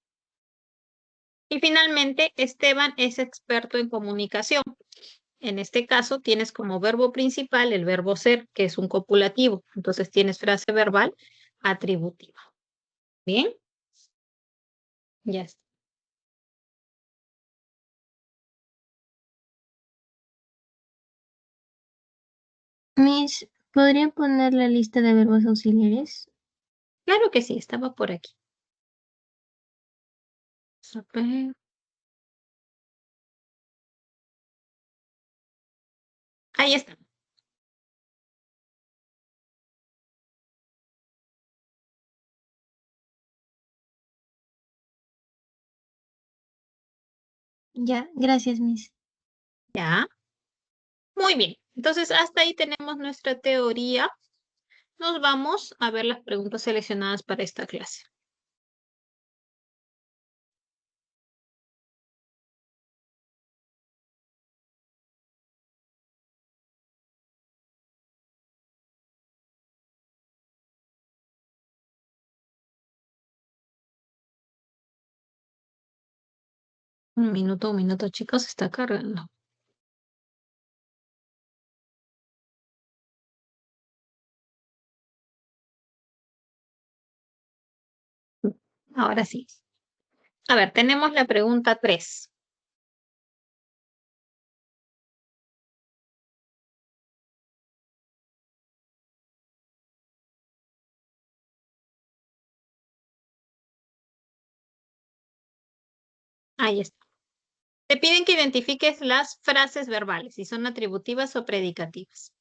Y finalmente, Esteban es experto en comunicación. En este caso, tienes como verbo principal el verbo ser, que es un copulativo. Entonces tienes frase verbal atributiva. ¿Bien? Ya está. Miss, ¿podría poner la lista de verbos auxiliares? Claro que sí, estaba por aquí. A ver. Ahí está. Ya, gracias, Miss. Ya. Muy bien. Entonces, hasta ahí tenemos nuestra teoría. Nos vamos a ver las preguntas seleccionadas para esta clase. Un minuto, chicos, está cargando. Ahora sí. A ver, tenemos la pregunta 3. Ahí está. Te piden que identifiques las frases verbales, si son atributivas o predicativas.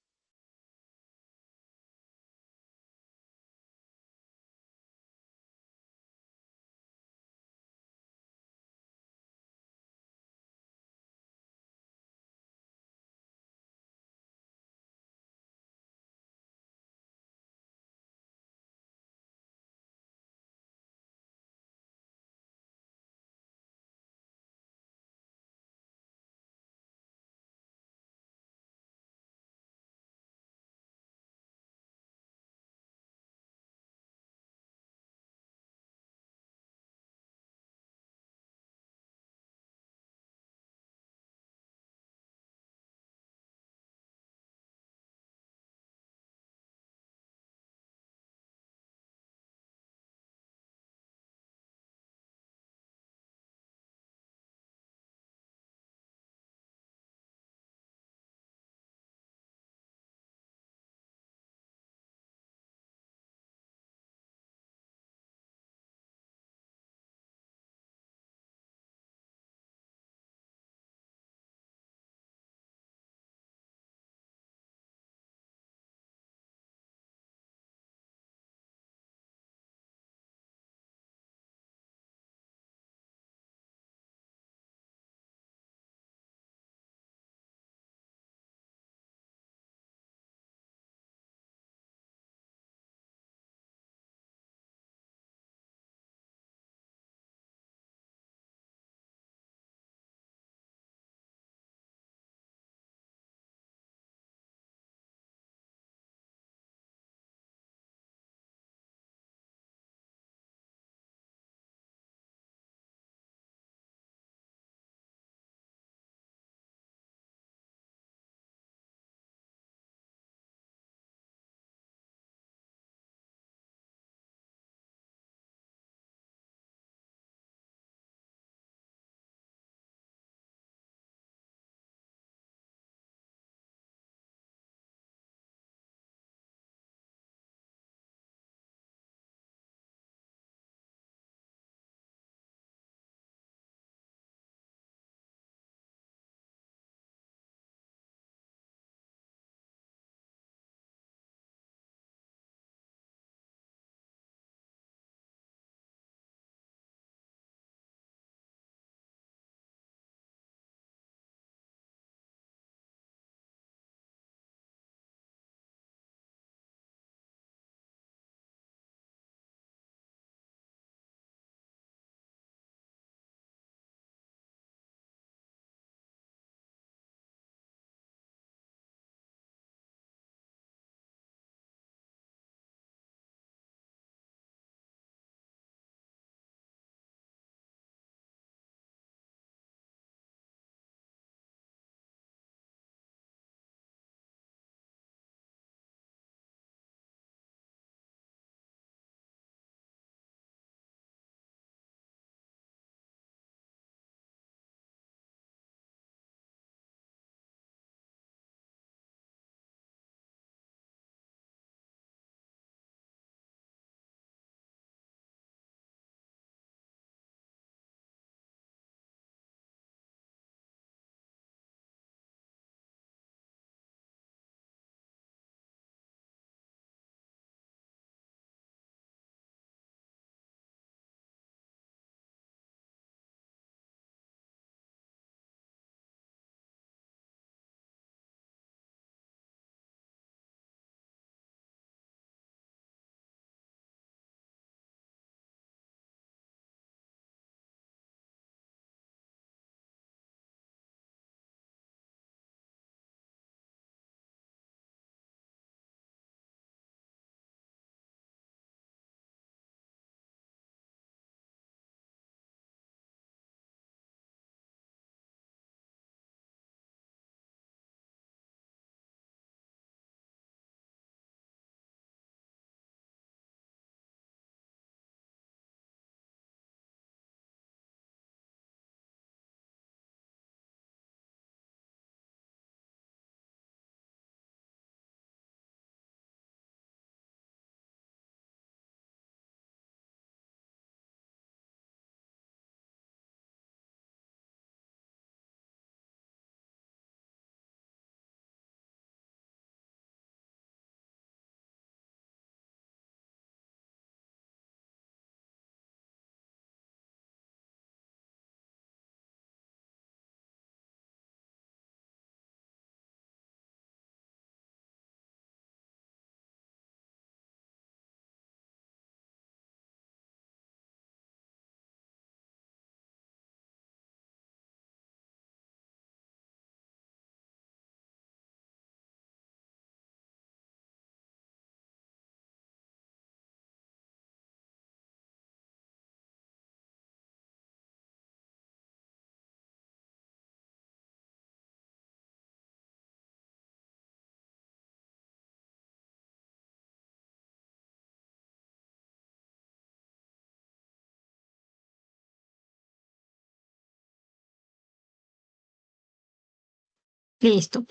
Listo.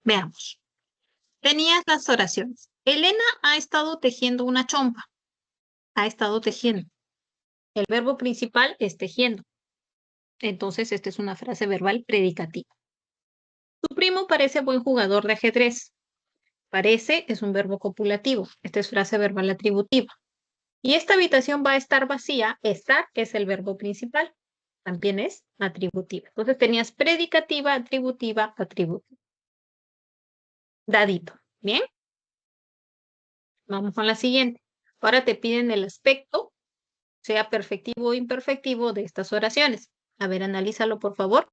Veamos. Tenías las oraciones. Elena ha estado tejiendo una chompa. Ha estado tejiendo. El verbo principal es tejiendo. Entonces, esta es una frase verbal predicativa. Tu primo parece buen jugador de ajedrez. Parece es un verbo copulativo. Esta es frase verbal atributiva. Y esta habitación va a estar vacía. Estar es el verbo principal. También es atributiva. Entonces tenías predicativa, atributiva, atributiva. Dadito. ¿Bien? Vamos con la siguiente. Ahora te piden el aspecto, sea perfectivo o imperfectivo, de estas oraciones. A ver, analízalo, por favor.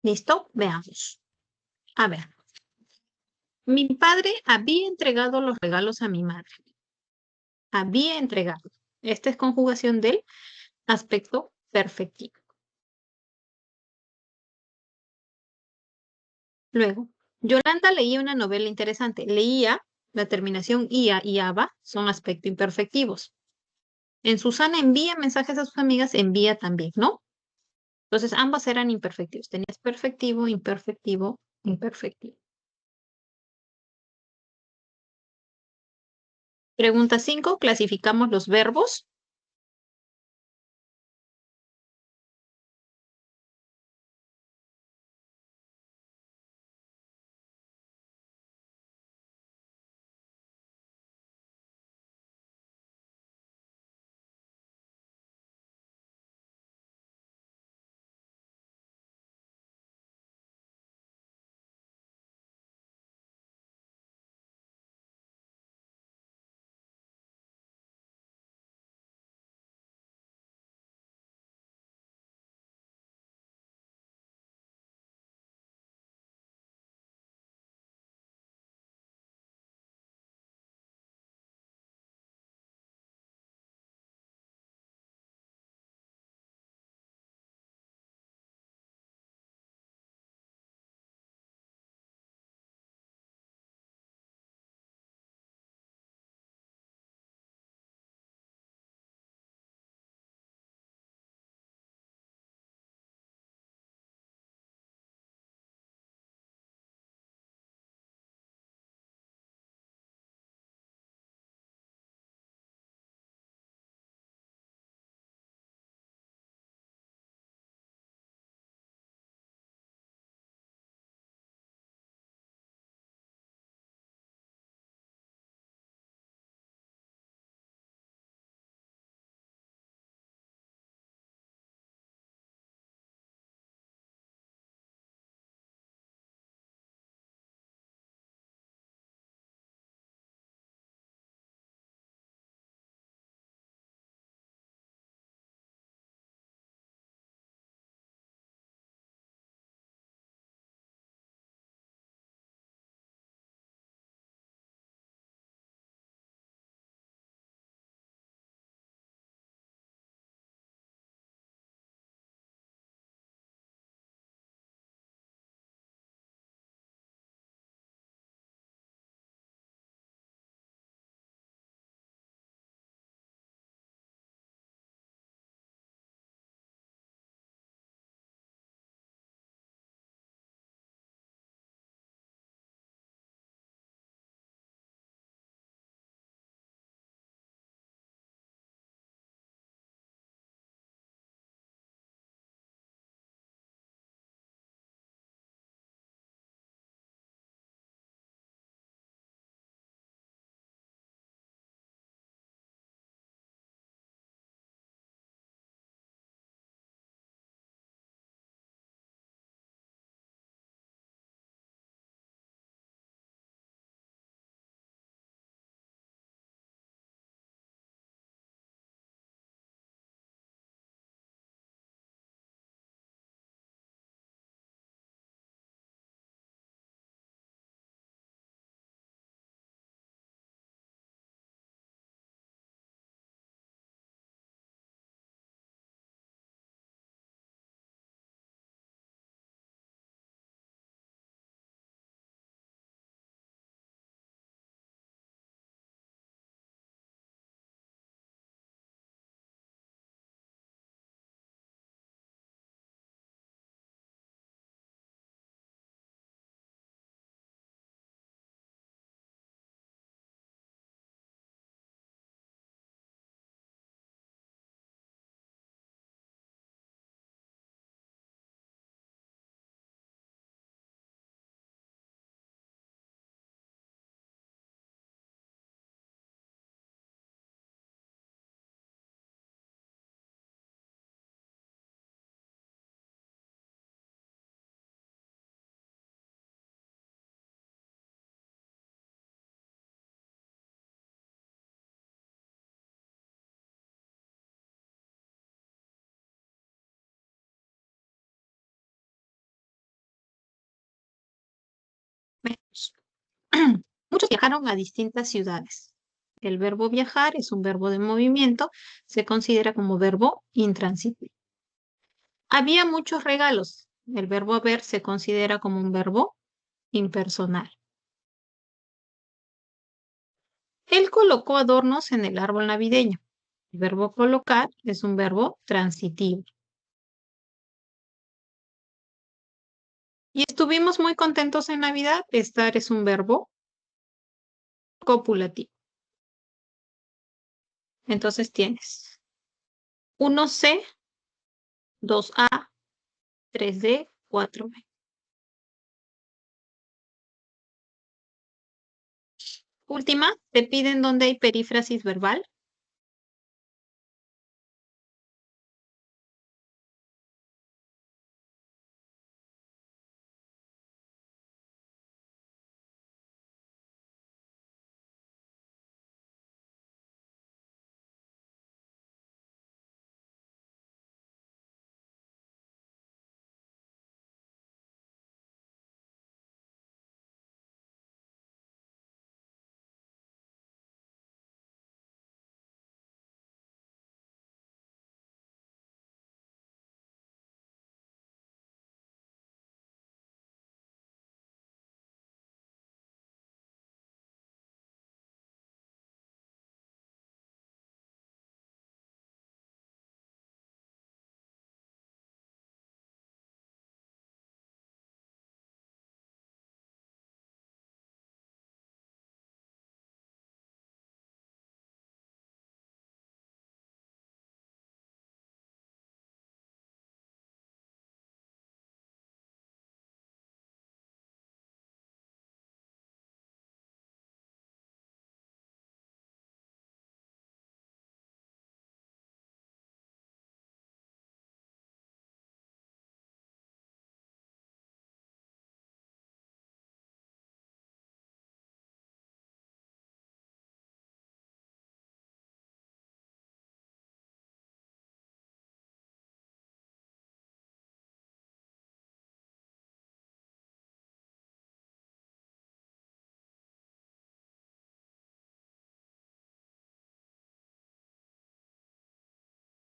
¿Listo? Veamos. A ver. Mi padre había entregado los regalos a mi madre. Había entregado. Esta es conjugación del aspecto perfectivo. Luego, Yolanda leía una novela interesante. Leía, la terminación ia y aba son aspecto imperfectivos. En Susana envía mensajes a sus amigas, envía también, ¿no? Entonces ambas eran imperfectivos. Tenías perfectivo, imperfectivo, imperfectivo. Pregunta 5. Clasificamos los verbos. Veamos. Muchos viajaron a distintas ciudades. El verbo viajar es un verbo de movimiento, se considera como verbo intransitive. Había muchos regalos. El verbo haber se considera como un verbo impersonal. Él colocó adornos en el árbol navideño. El verbo colocar es un verbo transitivo. Y estuvimos muy contentos en Navidad. Estar es un verbo copulativo. Entonces tienes 1C, 2A, 3D, 4B. Última, te piden dónde hay perífrasis verbal.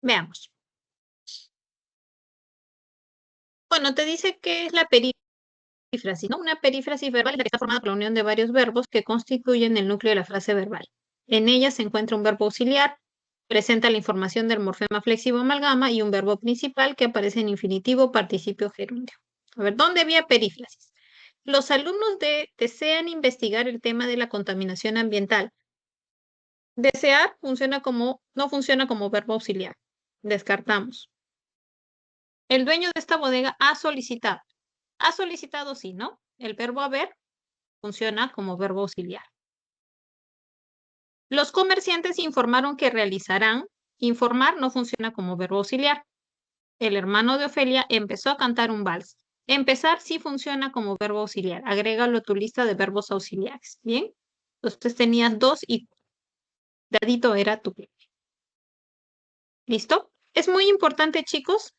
Veamos. Bueno, te dice que es la perífrasis, ¿no? Una perífrasis verbal es la que está formada por la unión de varios verbos que constituyen el núcleo de la frase verbal. En ella se encuentra un verbo auxiliar, presenta la información del morfema flexivo amalgama y un verbo principal que aparece en infinitivo, participio gerundio. A ver, ¿dónde había perífrasis? Los alumnos desean investigar el tema de la contaminación ambiental. Desear no funciona como verbo auxiliar. Descartamos. El dueño de esta bodega ha solicitado. Ha solicitado sí, ¿no? El verbo haber funciona como verbo auxiliar. Los comerciantes informaron que realizarán. Informar no funciona como verbo auxiliar. El hermano de Ofelia empezó a cantar un vals. Empezar sí funciona como verbo auxiliar. Agrégalo a tu lista de verbos auxiliares. ¿Bien? Entonces tenías 2 y dadito era tu clave. ¿Listo? Es muy importante, chicos,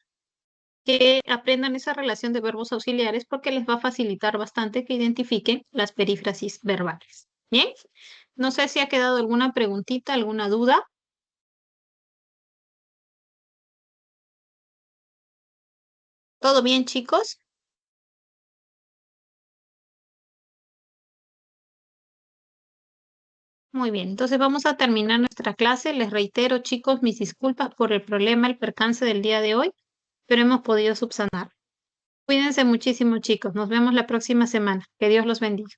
que aprendan esa relación de verbos auxiliares porque les va a facilitar bastante que identifiquen las perífrasis verbales. ¿Bien? No sé si ha quedado alguna preguntita, alguna duda. ¿Todo bien, chicos? Muy bien, entonces vamos a terminar nuestra clase. Les reitero, chicos, mis disculpas por el problema, el percance del día de hoy, pero hemos podido subsanar. Cuídense muchísimo, chicos. Nos vemos la próxima semana. Que Dios los bendiga.